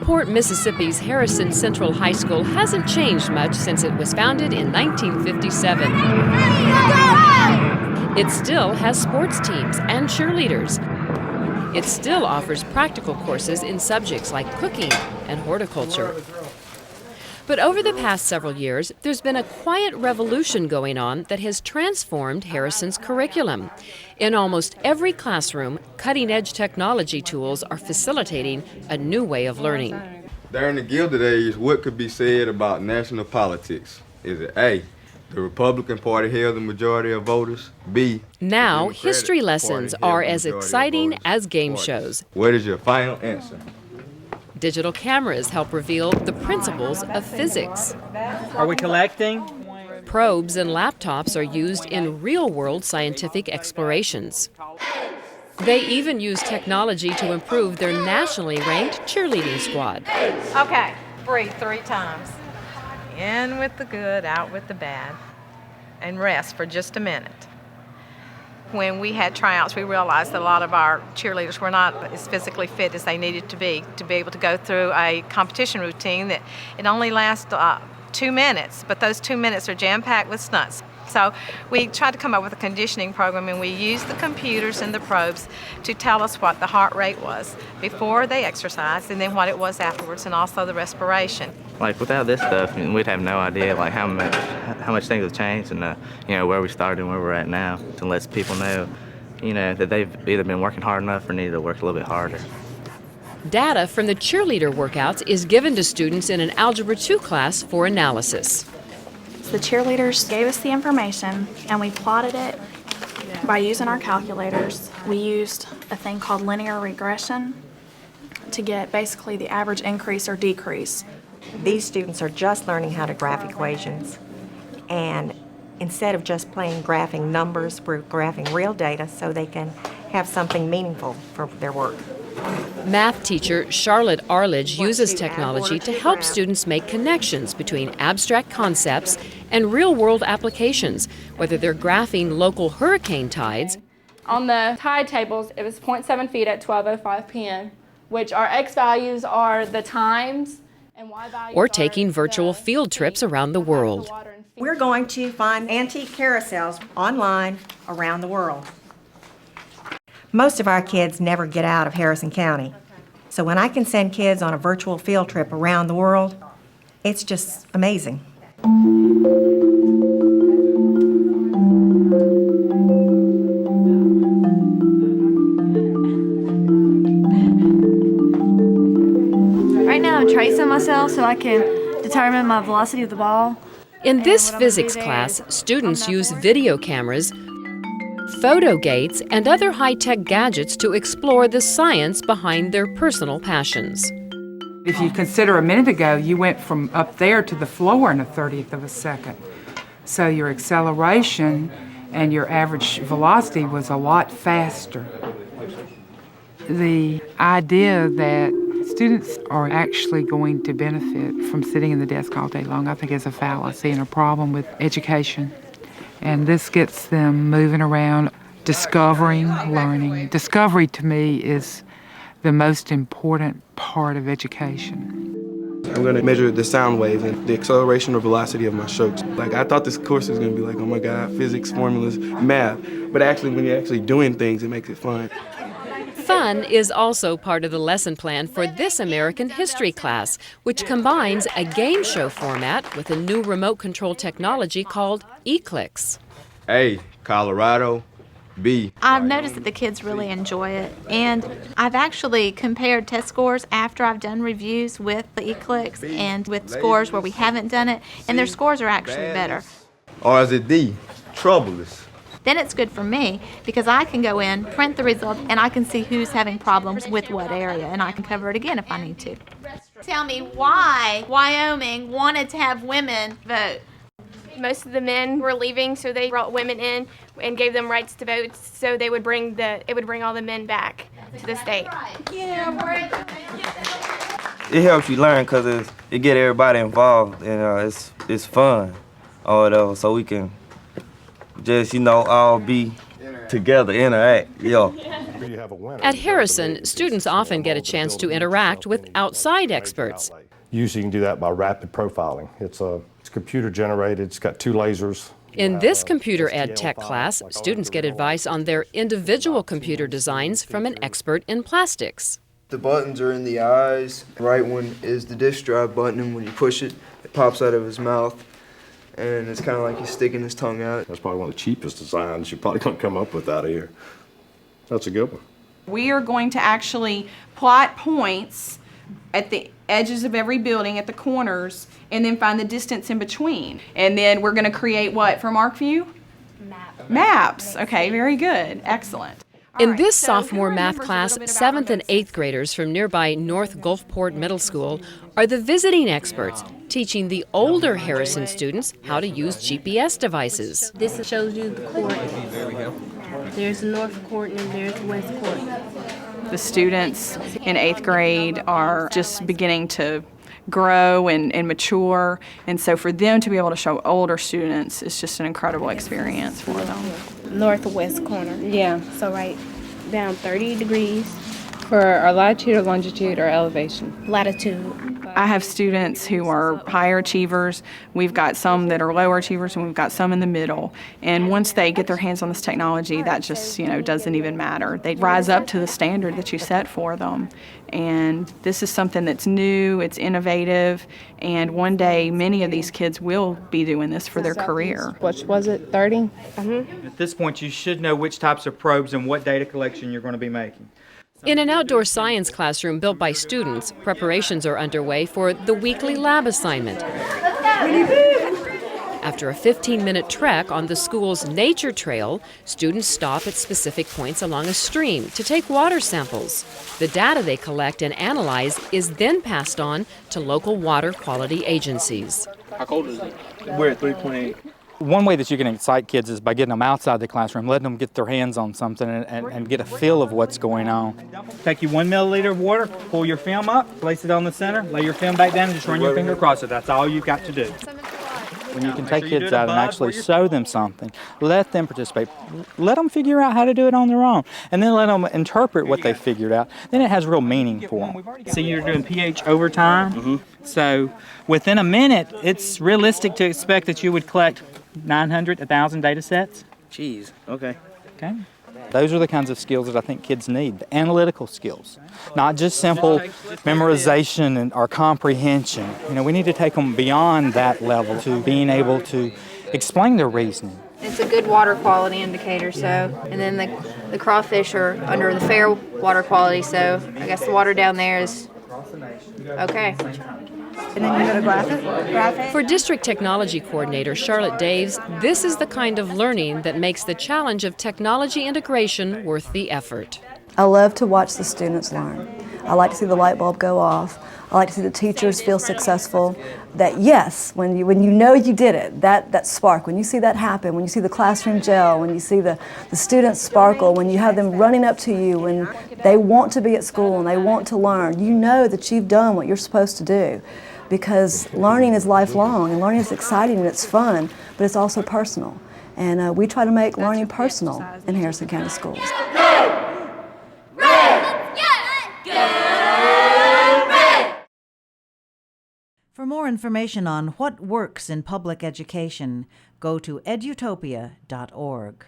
Gulfport, Mississippi's Harrison Central High School hasn't changed much since it was founded in 1957. It still has sports teams and cheerleaders. It still offers practical courses in subjects like cooking and horticulture. But over the past several years, there's been a quiet revolution going on that has transformed Harrison's curriculum. In almost every classroom, cutting-edge technology tools are facilitating a new way of learning. During the Gilded Age, what could be said about national politics? Is it A, the Republican Party held the majority of voters? B, now history lessons are as exciting as game shows. What is your final answer? Digital cameras help reveal the principles of physics. Are we collecting? Probes and laptops are used in real-world scientific explorations. They even use technology to improve their nationally ranked cheerleading squad. Okay, breathe 3 times. In with the good, out with the bad, and rest for just a minute. When we had tryouts, we realized that a lot of our cheerleaders were not as physically fit as they needed to be able to go through a competition routine that it only lasts 2 minutes, but those 2 minutes are jam-packed with stunts. So we tried to come up with a conditioning program, and we used the computers and the probes to tell us what the heart rate was before they exercised, and then what it was afterwards, and also the respiration. Like without this stuff, we'd have no idea like how much things have changed, and where we started and where we're at now. To let people know, that they've either been working hard enough or need to work a little bit harder. Data from the cheerleader workouts is given to students in an Algebra 2 class for analysis. The cheerleaders gave us the information, and we plotted it by using our calculators. We used a thing called linear regression to get basically the average increase or decrease. These students are just learning how to graph equations, and instead of just plain graphing numbers, we're graphing real data so they can have something meaningful for their work. Math teacher Charlotte Arledge uses technology to help students make connections between abstract concepts and real-world applications, whether they're graphing local hurricane tides. On the tide tables, it was 0.7 feet at 12:05 p.m., which our X values are the times and Y values or taking virtual field trips around the world. We're going to find antique carousels online around the world. Most of our kids never get out of Harrison County. So when I can send kids on a virtual field trip around the world, it's just amazing. Right now I'm tracing myself so I can determine my velocity of the ball. In this physics class, students use video cameras, photo gates, and other high-tech gadgets to explore the science behind their personal passions. If you consider a minute ago, you went from up there to the floor in a 30th of a second. So your acceleration and your average velocity was a lot faster. The idea that students are actually going to benefit from sitting in the desk all day long, I think is a fallacy and a problem with education. And this gets them moving around, discovering, learning. Discovery, to me, is the most important part of education. I'm going to measure the sound waves and the acceleration or velocity of my strokes. I thought this course was going to be like, oh my God, physics, formulas, math. But actually, when you're actually doing things, it makes it fun. Fun is also part of the lesson plan for this American history class, which combines a game show format with a new remote control technology called eClix. A, Colorado. B. I've noticed that the kids really enjoy it, and I've actually compared test scores after I've done reviews with the eClix and with scores where we haven't done it, and their scores are actually better. Or is it D, troublous? Then it's good for me because I can go in, print the result, and I can see who's having problems with what area, and I can cover it again if I need to. Tell me why Wyoming wanted to have women vote. Most of the men were leaving, so they brought women in and gave them rights to vote, so it would bring all the men back to the state. It helps you learn because it get everybody involved, and it's fun, all that, so we can just all be together, interact, yo. At Harrison, students often get a chance to interact with outside experts. Usually you can do that by rapid profiling. It's computer generated, it's got 2 lasers. In this computer ed tech class, students get advice on their individual computer designs from an expert in plastics. The buttons are in the eyes. The right one is the disk drive button, and when you push it, it pops out of his mouth. And it's kind of like he's sticking his tongue out. That's probably one of the cheapest designs you're probably going to come up with out of here. That's a good one. We are going to actually plot points at the edges of every building, at the corners, and then find the distance in between. And then we're going to create what from ArcView? Maps. Okay, very good. Excellent. In this sophomore math class, 7th and 8th graders from nearby North Gulfport Middle School are the visiting experts, teaching the older Harrison students how to use GPS devices. This shows you the court. There's the North Court and there's the West Court. The students in 8th grade are just beginning to grow and mature, and so for them to be able to show older students is just an incredible experience for them. Northwest corner. Yeah, so right down 30 degrees. For our latitude or longitude or elevation? Latitude. I have students who are higher achievers. We've got some that are lower achievers, and we've got some in the middle. And once they get their hands on this technology, that just, doesn't even matter. They rise up to the standard that you set for them. And this is something that's new, it's innovative, and one day many of these kids will be doing this for their career. What was it, 30? At this point, you should know which types of probes and what data collection you're going to be making. In an outdoor science classroom built by students, preparations are underway for the weekly lab assignment. After a 15-minute trek on the school's nature trail, students stop at specific points along a stream to take water samples. The data they collect and analyze is then passed on to local water quality agencies. How cold is it? We're at 3.8. One way that you can excite kids is by getting them outside the classroom, letting them get their hands on something and get a feel of what's going on. Take you 1 milliliter of water, pull your film up, place it on the center, lay your film back down, and just run your finger across it. That's all you've got to do. When you can take kids out and actually show them something, let them participate, let them figure out how to do it on their own, and then let them interpret what they figured out. Then it has real meaning for them. See, you're doing pH over time, so within a minute, it's realistic to expect that you would collect 900, 1,000 data sets. Jeez, okay. Okay. Those are the kinds of skills that I think kids need, the analytical skills, not just simple memorization or comprehension. We need to take them beyond that level to being able to explain their reasoning. It's a good water quality indicator, and then the crawfish are under the fair water quality, so I guess the water down there is okay. And then you go to graphic. For District Technology Coordinator Charlotte Daves, this is the kind of learning that makes the challenge of technology integration worth the effort. I love to watch the students learn. I like to see the light bulb go off. I like to see the teachers feel successful. That yes, when you know you did it, that spark, when you see that happen, when you see the classroom gel, when you see the students sparkle, when you have them running up to you, when they want to be at school and they want to learn, you know that you've done what you're supposed to do. Because learning is lifelong, and learning is exciting and it's fun, but it's also personal. And we try to make learning personal in Harrison County Schools. For more information on what works in public education, go to edutopia.org.